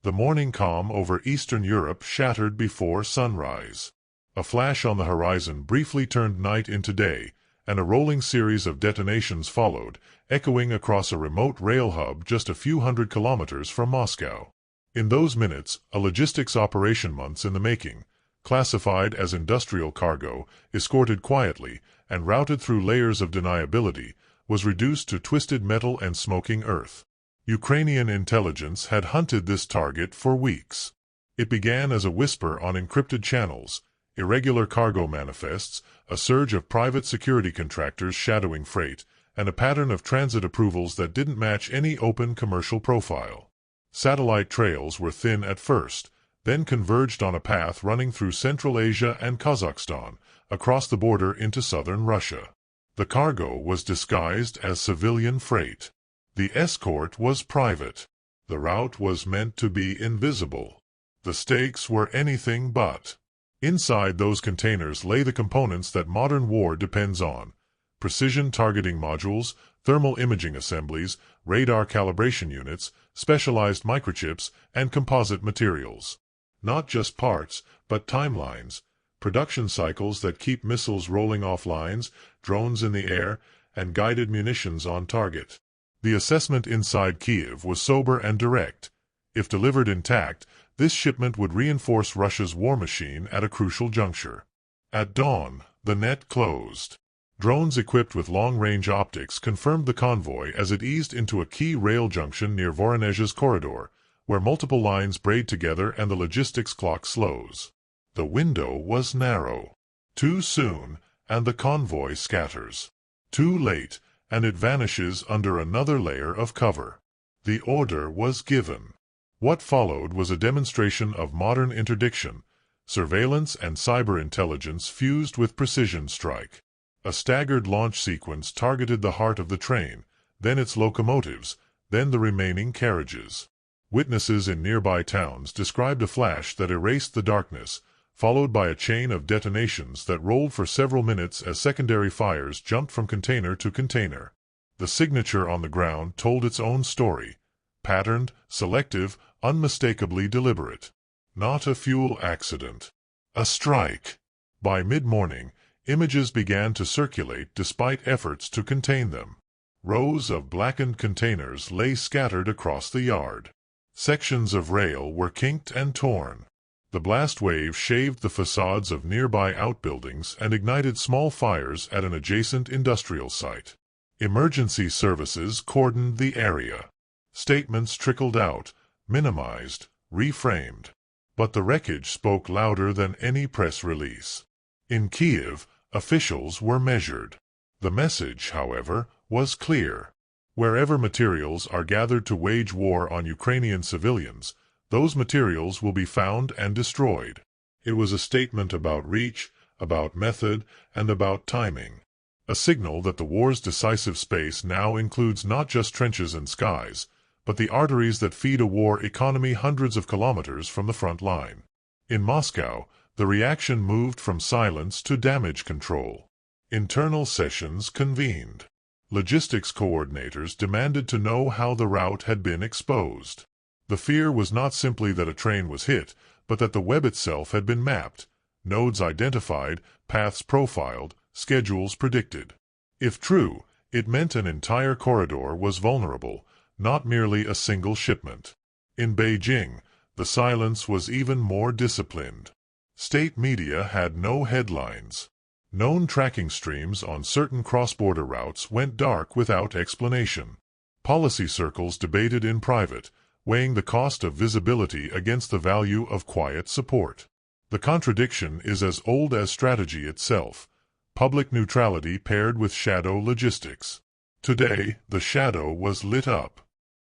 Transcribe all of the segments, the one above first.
The morning calm over Eastern Europe shattered before sunrise. A flash on the horizon briefly turned night into day, and a rolling series of detonations followed, echoing across a remote rail hub just a few hundred kilometers from Moscow. In those minutes, a logistics operation months in the making, classified as industrial cargo, escorted quietly, and routed through layers of deniability, was reduced to twisted metal and smoking earth. Ukrainian intelligence had hunted this target for weeks. It began as a whisper on encrypted channels, irregular cargo manifests, a surge of private security contractors shadowing freight, and a pattern of transit approvals that didn't match any open commercial profile. Satellite trails were thin at first, then converged on a path running through Central Asia and Kazakhstan, across the border into southern Russia. The cargo was disguised as civilian freight. The escort was private. The route was meant to be invisible. The stakes were anything but. Inside those containers lay the components that modern war depends on: precision targeting modules, thermal imaging assemblies, radar calibration units, specialized microchips, and composite materials. Not just parts, but timelines, production cycles that keep missiles rolling off lines, drones in the air, and guided munitions on target. The assessment inside Kiev was sober and direct. If delivered intact, this shipment would reinforce Russia's war machine at a crucial juncture. At dawn, the net closed. Drones equipped with long-range optics confirmed the convoy as it eased into a key rail junction near Voronezh's corridor, where multiple lines braid together and the logistics clock slows. The window was narrow. Too soon, and the convoy scatters. Too late, and it vanishes under another layer of cover. The order was given. What followed was a demonstration of modern interdiction, surveillance and cyber intelligence fused with precision strike. A staggered launch sequence targeted the heart of the train, then its locomotives, then the remaining carriages. Witnesses in nearby towns described a flash that erased the darkness, followed by a chain of detonations that rolled for several minutes as secondary fires jumped from container to container. The signature on the ground told its own story: patterned, selective, unmistakably deliberate. Not a fuel accident. A strike. By mid-morning, images began to circulate despite efforts to contain them. Rows of blackened containers lay scattered across the yard. Sections of rail were kinked and torn. The blast wave shaved the facades of nearby outbuildings and ignited small fires at an adjacent industrial site. Emergency services cordoned the area. Statements trickled out, minimized, reframed. But the wreckage spoke louder than any press release. In Kiev, officials were measured. The message, however, was clear. Wherever materials are gathered to wage war on Ukrainian civilians, those materials will be found and destroyed. It was a statement about reach, about method, and about timing. A signal that the war's decisive space now includes not just trenches and skies, but the arteries that feed a war economy hundreds of kilometers from the front line. In Moscow, the reaction moved from silence to damage control. Internal sessions convened. Logistics coordinators demanded to know how the route had been exposed. The fear was not simply that a train was hit, but that the web itself had been mapped, nodes identified, paths profiled, schedules predicted. If true, it meant an entire corridor was vulnerable, not merely a single shipment. In Beijing, the silence was even more disciplined. State media had no headlines. Known tracking streams on certain cross-border routes went dark without explanation. Policy circles debated in private, weighing the cost of visibility against the value of quiet support. The contradiction is as old as strategy itself: public neutrality paired with shadow logistics. Today, the shadow was lit up.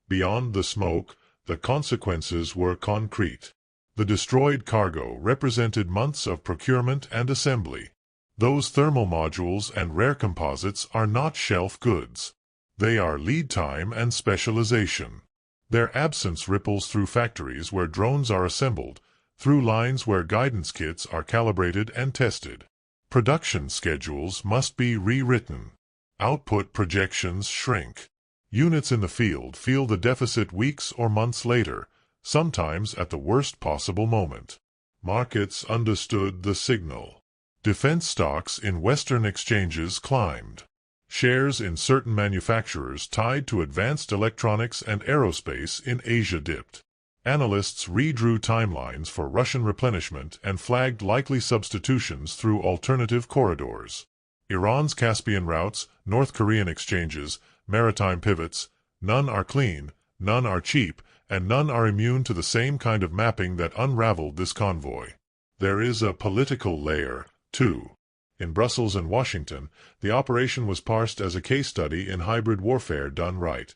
Beyond the smoke, the consequences were concrete. The destroyed cargo represented months of procurement and assembly. Those thermal modules and rare composites are not shelf goods. They are lead time and specialization. Their absence ripples through factories where drones are assembled, through lines where guidance kits are calibrated and tested. Production schedules must be rewritten. Output projections shrink. Units in the field feel the deficit weeks or months later, sometimes at the worst possible moment. Markets understood the signal. Defense stocks in Western exchanges climbed. Shares in certain manufacturers tied to advanced electronics and aerospace in Asia dipped. Analysts redrew timelines for Russian replenishment and flagged likely substitutions through alternative corridors. Iran's Caspian routes, North Korean exchanges, maritime pivots, none are clean, none are cheap, and none are immune to the same kind of mapping that unraveled this convoy. There is a political layer, too. In Brussels and Washington, the operation was parsed as a case study in hybrid warfare done right.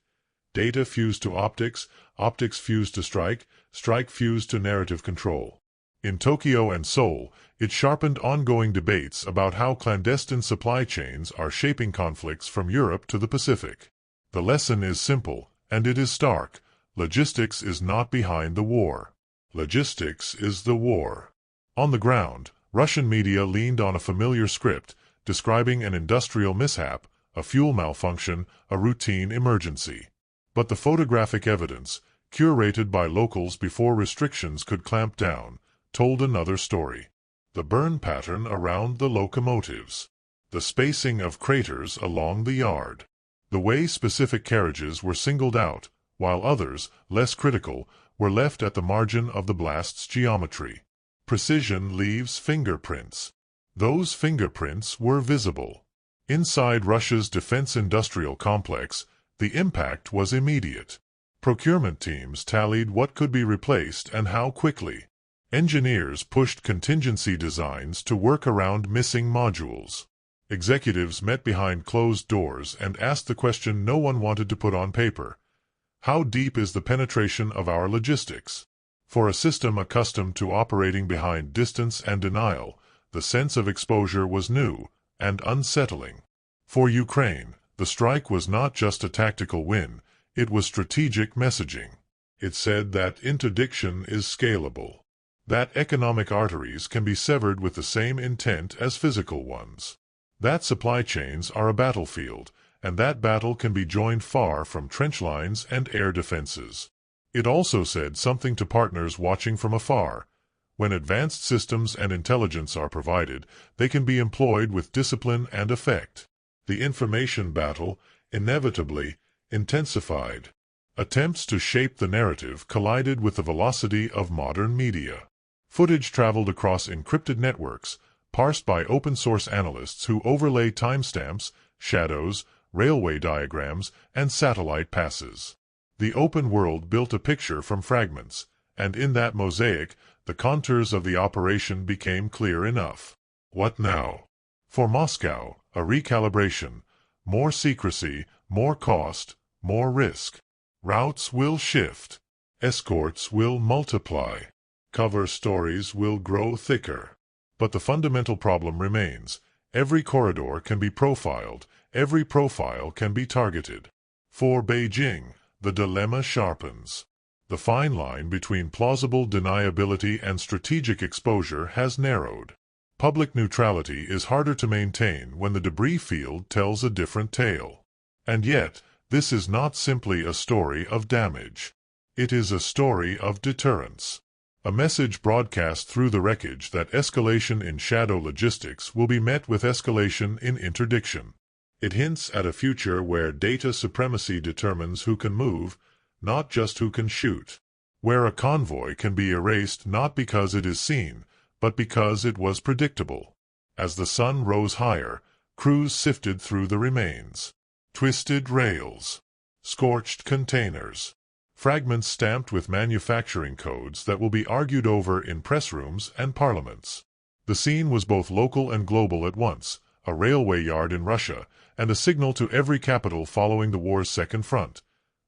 Data fused to optics, optics fused to strike, strike fused to narrative control. In Tokyo and Seoul, it sharpened ongoing debates about how clandestine supply chains are shaping conflicts from Europe to the Pacific. The lesson is simple, and it is stark. Logistics is not behind the war. Logistics is the war. On the ground, Russian media leaned on a familiar script, describing an industrial mishap, a fuel malfunction, a routine emergency. But the photographic evidence, curated by locals before restrictions could clamp down, told another story. The burn pattern around the locomotives. The spacing of craters along the yard. The way specific carriages were singled out, while others, less critical, were left at the margin of the blast's geometry. Precision leaves fingerprints. Those fingerprints were visible. Inside Russia's defense industrial complex, the impact was immediate. Procurement teams tallied what could be replaced and how quickly. Engineers pushed contingency designs to work around missing modules. Executives met behind closed doors and asked the question no one wanted to put on paper. How deep is the penetration of our logistics? For a system accustomed to operating behind distance and denial, the sense of exposure was new and unsettling. For Ukraine, the strike was not just a tactical win, it was strategic messaging. It said that interdiction is scalable, that economic arteries can be severed with the same intent as physical ones, that supply chains are a battlefield, and that battle can be joined far from trench lines and air defenses. It also said something to partners watching from afar. When advanced systems and intelligence are provided, they can be employed with discipline and effect. The information battle, inevitably, intensified. Attempts to shape the narrative collided with the velocity of modern media. Footage traveled across encrypted networks, parsed by open-source analysts who overlay timestamps, shadows, railway diagrams, and satellite passes. The open world built a picture from fragments, and in that mosaic, the contours of the operation became clear enough. What now? For Moscow, a recalibration, more secrecy, more cost, more risk. Routes will shift. Escorts will multiply. Cover stories will grow thicker. But the fundamental problem remains. Every corridor can be profiled, every profile can be targeted. For Beijing, the dilemma sharpens. The fine line between plausible deniability and strategic exposure has narrowed. Public neutrality is harder to maintain when the debris field tells a different tale. And yet, this is not simply a story of damage. It is a story of deterrence. A message broadcast through the wreckage that escalation in shadow logistics will be met with escalation in interdiction. It hints at a future where data supremacy determines who can move, not just who can shoot. Where a convoy can be erased not because it is seen, but because it was predictable. As the sun rose higher, crews sifted through the remains. Twisted rails. Scorched containers. Fragments stamped with manufacturing codes that will be argued over in press rooms and parliaments. The scene was both local and global at once, a railway yard in Russia, and a signal to every capital following the war's second front.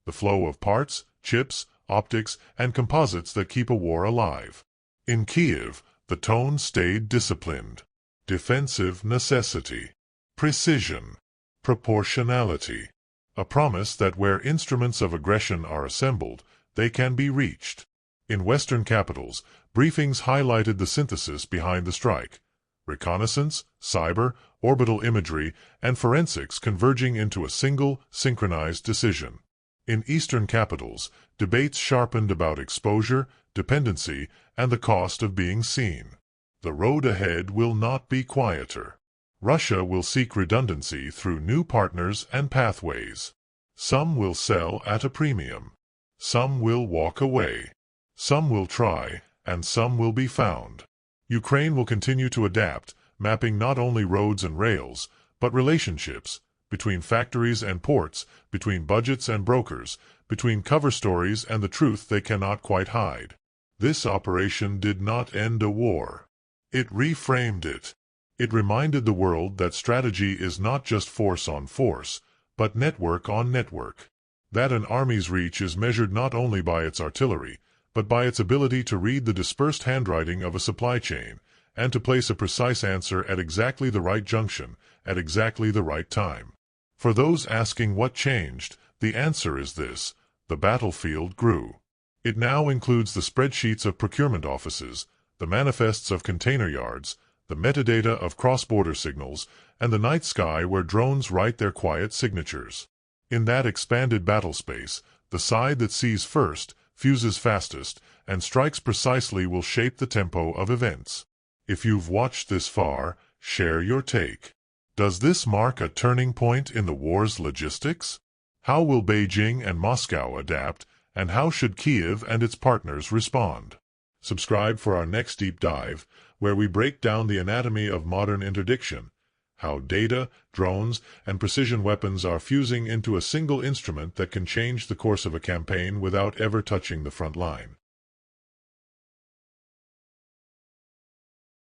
The flow of parts, chips, optics, and composites that keep a war alive. In Kiev, the tone stayed disciplined. Defensive necessity. Precision. Proportionality. A promise that where instruments of aggression are assembled, they can be reached. In Western capitals, briefings highlighted the synthesis behind the strike. Reconnaissance, cyber, orbital imagery, and forensics converging into a single, synchronized decision. In Eastern capitals, debates sharpened about exposure, dependency, and the cost of being seen. The road ahead will not be quieter. Russia will seek redundancy through new partners and pathways. Some will sell at a premium. Some will walk away. Some will try, and some will be found. Ukraine will continue to adapt, mapping not only roads and rails, but relationships, between factories and ports, between budgets and brokers, between cover stories and the truth they cannot quite hide. This operation did not end a war. It reframed it. It reminded the world that strategy is not just force on force, but network on network. That an army's reach is measured not only by its artillery, but by its ability to read the dispersed handwriting of a supply chain, and to place a precise answer at exactly the right junction, at exactly the right time. For those asking what changed, the answer is this: the battlefield grew. It now includes the spreadsheets of procurement offices, the manifests of container yards, the metadata of cross-border signals, and the night sky where drones write their quiet signatures. In that expanded battle space, the side that sees first, fuses fastest, and strikes precisely will shape the tempo of events. If you've watched this far, share your take. Does this mark a turning point in the war's logistics? How will Beijing and Moscow adapt, and how should Kiev and its partners respond? Subscribe for our next deep dive, where we break down the anatomy of modern interdiction, how data, drones, and precision weapons are fusing into a single instrument that can change the course of a campaign without ever touching the front line.